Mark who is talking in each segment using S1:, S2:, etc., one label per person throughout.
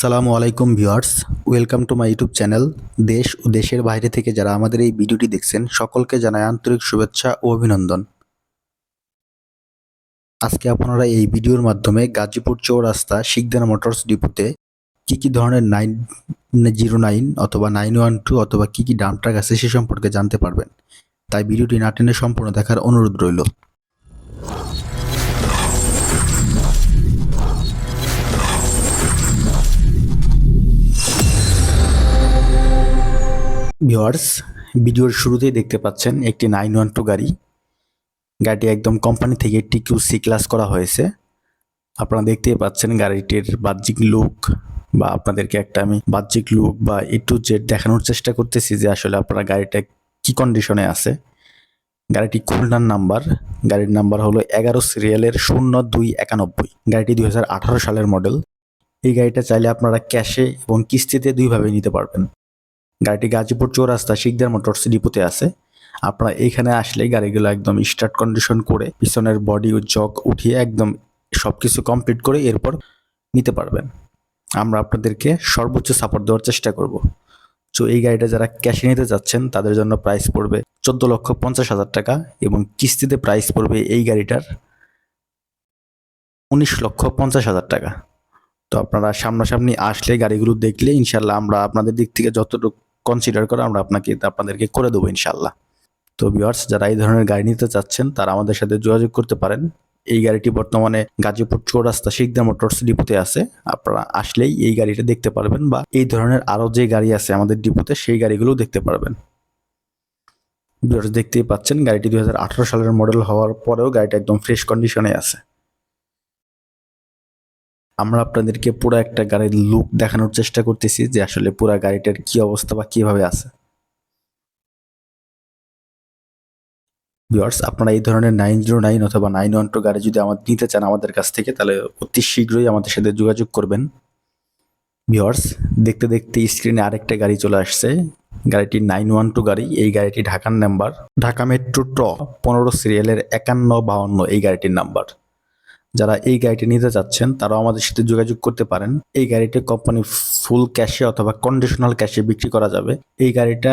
S1: আসসালামু আলাইকুম viewers, welcome to my YouTube channel. দেশ ও দেশের বাইরে থেকে যারা আমাদের এই ভিডিওটি দেখছেন সকলকে জানাই আন্তরিক শুভেচ্ছা ও অভিনন্দন। আজকে আপনারা এই ভিডিওর মাধ্যমে গাজীপুর চৌরাস্তা শিকদার মোটরস ডিপোতে কি ধরনের 909 অথবা 912 অথবা কি ডাম্প ট্রাক আছে সে সম্পর্কে জানতে পারবেন। তাই ভিডিওটি না টেনে সম্পূর্ণ দেখার অনুরোধ রইল। ভিউয়ার্স, ভিডিওর শুরুতেই দেখতে পাচ্ছেন একটি 912 গাড়ি। গাড়িটি একদম কোম্পানি থেকে টিকিউসি ক্লাস করা হয়েছে। আপনারা দেখতেই পাচ্ছেন গাড়িটির বাহ্যিক লুক, বা আপনাদেরকে একটা আমি বাহ্যিক লুক বা A to Z দেখানোর চেষ্টা করতেছি যে আসলে আপনারা গাড়িটা কি কন্ডিশনে আছে। গাড়িটি খুলনার নাম্বার, গাড়ির নাম্বার হলো 11 সিরিয়ালের 0291। গাড়িটি 2018 সালের মডেল। এই গাড়িটা চাইলে আপনারা ক্যাশে এবং কিস্তিতে দুইভাবে নিতে পারবেন। গাড়িটি গাজীপুর চৌরাস্তা শিকদার মোটরস ডিপোতে আছে। আপনারা এইখানে আসলে গাড়িগুলো একদম স্টার্ট কন্ডিশন করে পিছনের বডি ও জগ উঠিয়ে একদম সবকিছু কমপ্লিট করে এরপর নিতে পারবেন। আমরা আপনাদেরকে সর্বোচ্চ সাপোর্ট দেওয়ার চেষ্টা করব। তো এই গাড়িটা যারা ক্যাশে নিতে যাচ্ছেন তাদের জন্য প্রাইস পড়বে 14,50,000 টাকা এবং কিস্তিতে প্রাইস পড়বে এই গাড়িটার 19,50,000 টাকা। তো আপনারা সামনাসামনি আসলে গাড়িগুলো দেখলে ইনশাল্লাহ আমরা আপনাদের দিক থেকে যতটুকু কনসিডার করে আমরা আপনাদেরকে করে দেবো ইনশাল্লাহ। তো ভিউয়ার্স, যারা এই ধরনের গাড়ি নিতে চাচ্ছেন তারা আমাদের সাথে যোগাযোগ করতে পারেন। এই গাড়িটি বর্তমানে গাজীপুর চৌরাস্তা শিকদার মোটরস ডিপোতে আছে। আপনারা আসলেই এই গাড়িটা দেখতে পারবেন, বা এই ধরনের আরো যে গাড়ি আছে আমাদের ডিপোতে সেই গাড়িগুলো দেখতে পারবেন। ভিউয়ার্স, দেখতেই পাচ্ছেন গাড়িটি 2018 সালের মডেল হওয়ার পরেও গাড়িটা একদম ফ্রেশ কন্ডিশনে আছে। আমরা আপনাদেরকে পুরো একটা গাড়ির লুক দেখানোর চেষ্টা করতেছি যে আসলে পুরো গাড়িটার কি অবস্থা বা কিভাবে আছে। ভিউয়ার্স, আপনারা এই ধরনের 909 অথবা 912 গাড়ি যদি নিতে চান আমাদের কাছ থেকে, তাহলে অতি শীঘ্রই আমাদের সাথে যোগাযোগ করবেন। ভিউয়ার্স, দেখতে দেখতে স্ক্রিনে আরেকটা গাড়ি চলে আসছে। গাড়িটি 912 গাড়ি। এই গাড়িটি ঢাকার নাম্বার, ঢাকা মেট্রো 15 সিরিয়ালের 5152 এই গাড়িটির নাম্বার। যারা এই গাড়িটি নিতে চাচ্ছেন তারাও আমাদের সাথে যোগাযোগ করতে পারেন। এই গাড়িটি কোম্পানি ফুল ক্যাশে অথবা কন্ডিশনাল ক্যাশে বিক্রি করা যাবে। এই গাড়িটা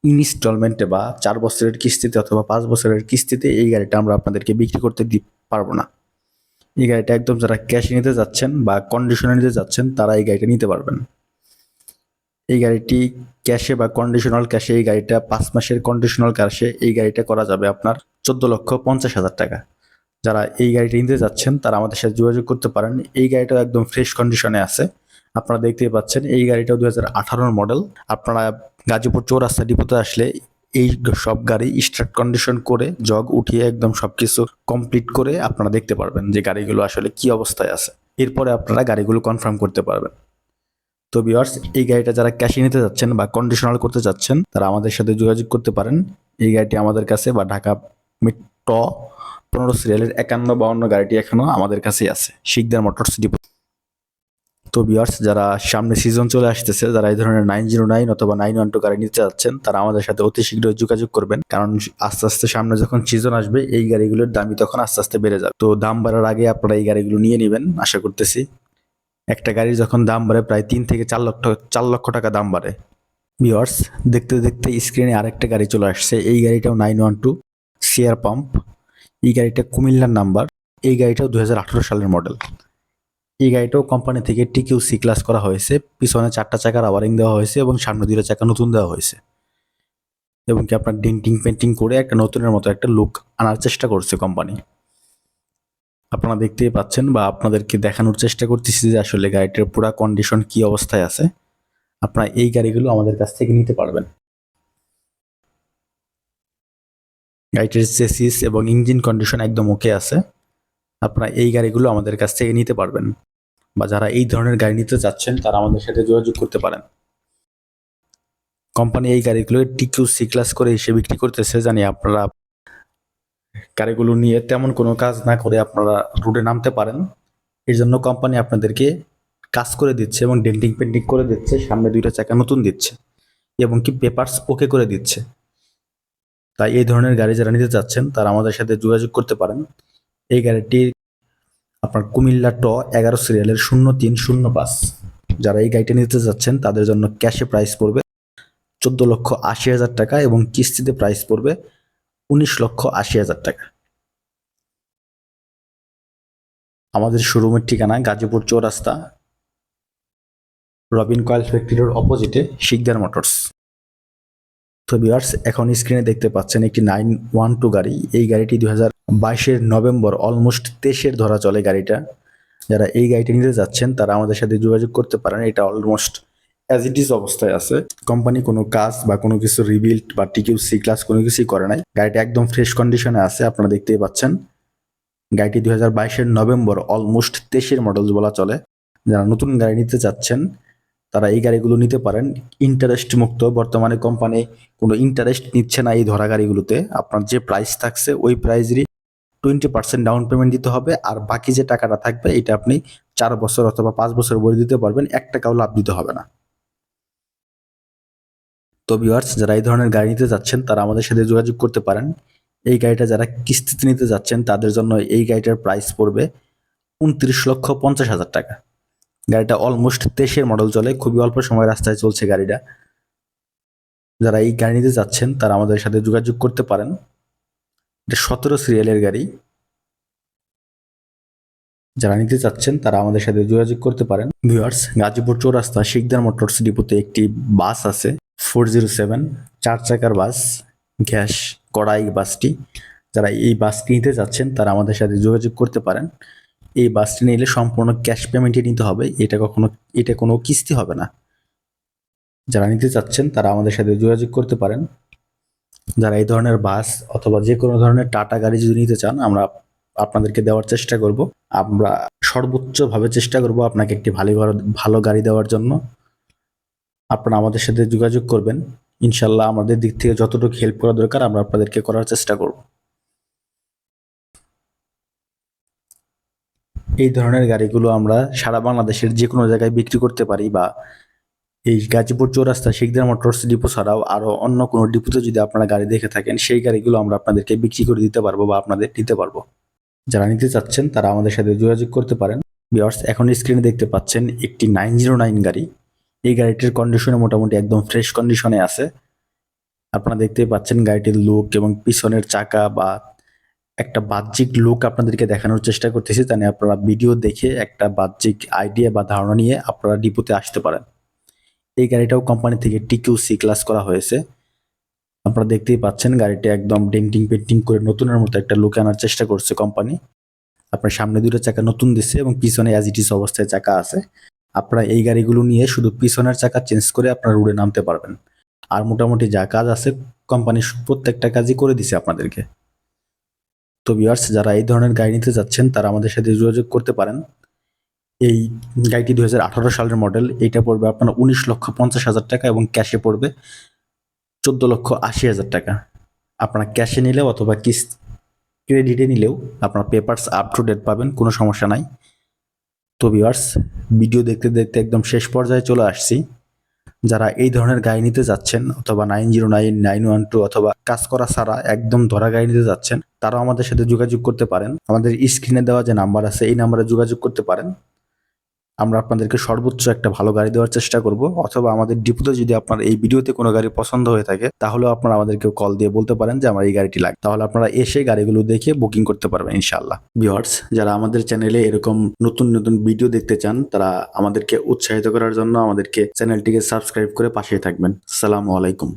S1: ইনস্টলমেন্টে বা 4 বছরের কিস্তিতে অথবা 5 বছরের কিস্তিতে এই গাড়িটা আমরা আপনাদেরকে বিক্রি করতে পারবো না। এই গাড়িটা একদম যারা ক্যাশে নিতে যাচ্ছেন বা কন্ডিশনে নিতে যাচ্ছেন তারা এই গাড়িটা নিতে পারবেন। এই গাড়িটি ক্যাশে বা কন্ডিশনাল ক্যাশে, এই গাড়িটা 5 মাসের কন্ডিশনাল ক্যাশে এই গাড়িটা করা যাবে আপনার 14,50,000 টাকা। যারা এই গাড়িটা নিতে যাচ্ছেন তারা আমাদের সাথে যোগাযোগ করতে পারেন। এই গাড়িটাও একদম ফ্রেশ কন্ডিশনে আছে। আপনারা দেখতেই পাচ্ছেন এই গাড়িটাও 2018 মডেল। আপনারা গাজীপুর চৌরাস্তা ডিপোতে আসলে এই সব গাড়ি স্টার্ট কন্ডিশন করে জগ উঠিয়ে একদম সবকিছু কমপ্লিট করে আপনারা দেখতে পারবেন যে গাড়িগুলো আসলে কি অবস্থায় আছে। এরপরে আপনারা গাড়িগুলো কনফার্ম করতে পারবেন। তো ভিউয়ার্স, এই গাড়িটা যারা ক্যাশে নিতে যাচ্ছেন বা কন্ডিশনাল করতে যাচ্ছেন তারা আমাদের সাথে যোগাযোগ করতে পারেন। এই গাড়িটি আমাদের কাছে, বা ঢাকা মেট্রো 15 সিরিয়ালের 5152 গাড়িটি এখনো আমাদের কাছেই আছে শিকদার মোটরস ডিপো। তো ভিউয়ার্স, যারা সামনে সিজন চলে আসতেছে, যারা এই ধরনের 909 অথবা 912 গাড়ি নিতে যাচ্ছেন তারা আমাদের সাথে অতি শীঘ্রই যোগাযোগ করবেন। কারণ আস্তে আস্তে সামনে যখন সিজন আসবে এই গাড়িগুলোর দামই তখন আস্তে আস্তে বেড়ে যাবে। তো দাম বাড়ার আগে আপনারা এই গাড়িগুলো নিয়ে নেবেন আশা করতেছি। একটা গাড়ির যখন দাম বাড়ে প্রায় 3 থেকে 4 লক্ষ টাকা দাম বাড়ে। ভিউয়ার্স, দেখতে দেখতে স্ক্রিনে আরেকটা গাড়ি চলে আসছে। এই গাড়িটাও 912 সিআর পাম্প। এই গাড়িটা কুমিল্লার নাম্বার। এই গাড়িটাও 2018 সালের মডেল। এই গাড়িটাও কোম্পানি থেকে টিকিউসি ক্লাস করা হয়েছে। পিছনে 4টা চাকা রাবারিং দেওয়া হয়েছে এবং সামনে 2টা চাকা নতুন দেওয়া হয়েছে, এবং কি আপনার ডেন্টিং পেন্টিং করে একটা নতুনের মতো একটা লুক আনার চেষ্টা করছে কোম্পানি। আপনারা দেখতেই পাচ্ছেন, বা আপনাদেরকে দেখানোর চেষ্টা করতেছি যে আসলে গাড়িটার পুরো কন্ডিশন কি অবস্থায় আছে। আপনারা এই গাড়িগুলো আমাদের কাছ থেকে নিতে পারবেন। গাড়িটির চেসিস এবং ইঞ্জিন কন্ডিশন একদম ওকে আছে। আপনারা এই গাড়িগুলো আমাদের কাছ থেকে নিতে পারবেন, বা যারা এই ধরনের গাড়ি নিতে চাচ্ছেন তারা আমাদের সাথে যোগাযোগ করতে পারেন। কোম্পানি এই গাড়িগুলো টিকিউসি ক্লাস করে এসে বিক্রি করতেছে, জানি আপনারা গাড়িগুলো নিয়ে তেমন কোনো কাজ না করে আপনারা রোডে নামতে পারেন। এর জন্য কোম্পানি আপনাদেরকে কাজ করে দিচ্ছে এবং ডেন্টিং পেন্টিং করে দিচ্ছে, সামনে 2টা চাকা নতুন দিচ্ছে এবং কি পেপারস ওকে করে দিচ্ছে। তাই এই ধরনের গাড়ি যারা নিতে চাচ্ছেন তারা আমাদের সাথে যোগাযোগ করতে পারেন। এই গাড়িটি আপনার কুমিল্লা 11 সিরিয়ালের 0305। যারা এই গাড়িটা নিতে যাচ্ছেন তাদের জন্য ক্যাশে প্রাইস পড়বে 14,80,000 টাকা এবং কিস্তিতে প্রাইস পড়বে 19,80,000 টাকা। আমাদের শোরুমের ঠিকানা গাজীপুর চৌরাস্তা, রবিন কয়েল ফ্যাক্টরির অপোজিটে শিকদার মোটরস। তো ভিউয়ার্স, এখন স্ক্রিনে দেখতে পাচ্ছেন একটি 912 গাড়ি। এই গাড়িটি 2022-এর নভেম্বর, অলমোস্ট 23-এর ধরা চলে গাড়িটা। যারা এই গাড়িটা নিতে যাচ্ছেন তারা আমাদের সাথে যোগাযোগ করতে পারেন। এটা অলমোস্ট অ্যাজ ইট ইজ অবস্থায় আছে। কোম্পানি কোনো কাজ বা কোনো কিছু রিবিল্ড বা টিকিউসি ক্লাস কোনো কিছুই করে নাই। গাড়িটা একদম ফ্রেশ কন্ডিশনে আছে, আপনারা দেখতেই পাচ্ছেন। গাড়িটি 2022-এর নভেম্বর, অলমোস্ট 23-এর মডেল বলা চলে। যারা নতুন গাড়ি নিতে যাচ্ছেন তারা এই গাড়িগুলো নিতে পারেন ইন্টারেস্ট মুক্ত। বর্তমানে কোম্পানি কোনো ইন্টারেস্ট নিচ্ছে না এই ধরা গাড়িগুলোতে। আপনার যে প্রাইস থাকছে ওই প্রাইসেরই 20% ডাউন পেমেন্ট দিতে হবে, আর বাকি যে টাকাটা থাকবে এটা আপনি 4 বছর অথবা 5 বছর পরে দিতে পারবেন, 1 টাকাও লাভ দিতে হবে না। তো ভিউয়ার্স, যারা এই ধরনের গাড়ি নিতে যাচ্ছেন তারা আমাদের সাথে যোগাযোগ করতে পারেন। এই গাড়িটা যারা কিস্তিতে নিতে যাচ্ছেন তাদের জন্য এই গাড়িটার প্রাইস পড়বে 29,50,000 টাকা। গাড়িটা অলমোস্ট 23-এর মডেল চলে, খুবই অল্প সময় রাস্তায় চলছে গাড়িটা। যারা এই গাড়ি নিতে যাচ্ছেন তারা আমাদের সাথে যোগাযোগ করতে পারেন। এটা 17 সিরিয়ালের গাড়ি। যারা নিতে চাচ্ছেন তারা আমাদের সাথে যোগাযোগ করতে পারেন। ভিউয়ার্স, গাজীপুর চৌরাস্তা শিকদার মোটরস ডিপোতে একটি বাস আছে 407, 4 চাকার বাস, গ্যাস কড়া এই বাসটি। যারা এই বাসটি নিতে যাচ্ছেন তারা আমাদের সাথে যোগাযোগ করতে পারেন। এই বাসটি নিলে সম্পূর্ণ ক্যাশ পেমেন্টে নিতে হবে, এটা কোনো কিস্তি হবে না। যারা নিতে চাচ্ছেন তারা আমাদের সাথে যোগাযোগ করতে পারেন। যারা এই ধরনের বাস অথবা যে কোনো ধরনের টাটা গাড়ি যদি নিতে চান আমরা আপনাদেরকে দেওয়ার চেষ্টা করব। আমরা সর্বোচ্চভাবে চেষ্টা করব আপনাকে একটি ভালো গাড়ি দেওয়ার জন্য। আপনারা আমাদের সাথে যোগাযোগ করবেন, ইনশাল্লাহ আমাদের দিক থেকে যতটুকু হেল্প করা দরকার আমরা আপনাদেরকে করার চেষ্টা করব। এই ধরনের গাড়িগুলো আমরা সারা বাংলাদেশের যে কোনো জায়গায় বিক্রি করতে পারি, বা এই গাজীপুর চৌরাস্তা শিকদার মোটরস ডিপো ছাড়াও আরও অন্য কোনো ডিপোতে যদি আপনারা গাড়ি দেখে থাকেন সেই গাড়িগুলো আমরা আপনাদেরকে বিক্রি করে দিতে পারবো বা আপনাদের দিতে পারবো। যারা নিতে চাচ্ছেন তারা আমাদের সাথে যোগাযোগ করতে পারেন। ভিউয়ার্স, এখন স্ক্রিনে দেখতে পাচ্ছেন একটি 909 গাড়ি। এই গাড়িটির কন্ডিশনে মোটামুটি একদম ফ্রেশ কন্ডিশনে আছে। আপনারা দেখতেই পাচ্ছেন গাড়িটির লুক এবং পিছনের চাকা বা একটা বাহ্যিক লুক আপনাদেরকে দেখানোর চেষ্টা করতেছি, তাহলে আপনারা ভিডিও দেখে একটা বাহ্যিক আইডিয়া বা ধারণা নিয়ে আপনারা ডিপোতে আসতে পারেন। এই গাড়িটাও কোম্পানি থেকে টিকিউসি ক্লাস করা হয়েছে। আপনারা দেখতেই পাচ্ছেন গাড়িটা একদম ডেন্টিং পেন্টিং করে নতুনের মতো একটা লুক আনার চেষ্টা করছে কোম্পানি। আপনার সামনে দুটো চাকা নতুন দিচ্ছে এবং পিছনে অ্যাজ ইট ইজ অবস্থায় চাকা আছে। আপনারা এই গাড়িগুলো নিয়ে শুধু পিছনের চাকা চেঞ্জ করে আপনারা রোডে নামতে পারবেন। আর মোটামুটি যা কাজ আছে কোম্পানি প্রত্যেকটা কাজই করে দিছে আপনাদেরকে। তো ভিউয়ার্স, যারা এই ধরনের গাড়ি নিতে যাচ্ছেন তারা আমাদের সাথে যোগাযোগ করতে পারেন। এই গাড়িটি 2018 সালের মডেল। এটা পড়বে আপনার 19,50,000 টাকা এবং ক্যাশে পড়বে 14,80,000 টাকা। আপনারা ক্যাশে নিলেও অথবা ক্রেডিটে নিলেও আপনার পেপারস আপ টু ডেট পাবেন, কোনো সমস্যা নাই। তো ভিউয়ার্স, ভিডিও দেখতে দেখতে একদম শেষ পর্যায়ে চলে আসছি। যারা এই ধরনের গাড়ি নিতে যাচ্ছেন অথবা 909, 912 অথবা কাজ করা ছাড়া একদম ধরা গাড়ি নিতে যাচ্ছেন তারাও আমাদের সাথে যোগাযোগ করতে পারেন। আমাদের স্ক্রিনে দেওয়া যে নাম্বার আছে এই নাম্বারে যোগাযোগ করতে পারেন। আমরা আপনাদেরকে সর্বোচ্চ একটা ভালো গাড়ি দেওয়ার চেষ্টা করব, অথবা আমাদের ডিপোতে যদি আপনার এই ভিডিওতে কোনো গাড়ি পছন্দ হয়ে থাকে তাহলেও আপনারা আমাদেরকে কল দিয়ে বলতে পারেন যে আমার এই গাড়িটি লাগে, তাহলে আপনারা এসে গাড়িগুলো দেখে বুকিং করতে পারবেন ইনশাআল্লাহ। ভিউয়ার্স, যারা আমাদের চ্যানেলে এরকম নতুন নতুন ভিডিও দেখতে চান তারা আমাদেরকে উৎসাহিত করার জন্য আমাদেরকে চ্যানেলটিকে সাবস্ক্রাইব করে পাশে থাকবেন। আসসালামু আলাইকুম।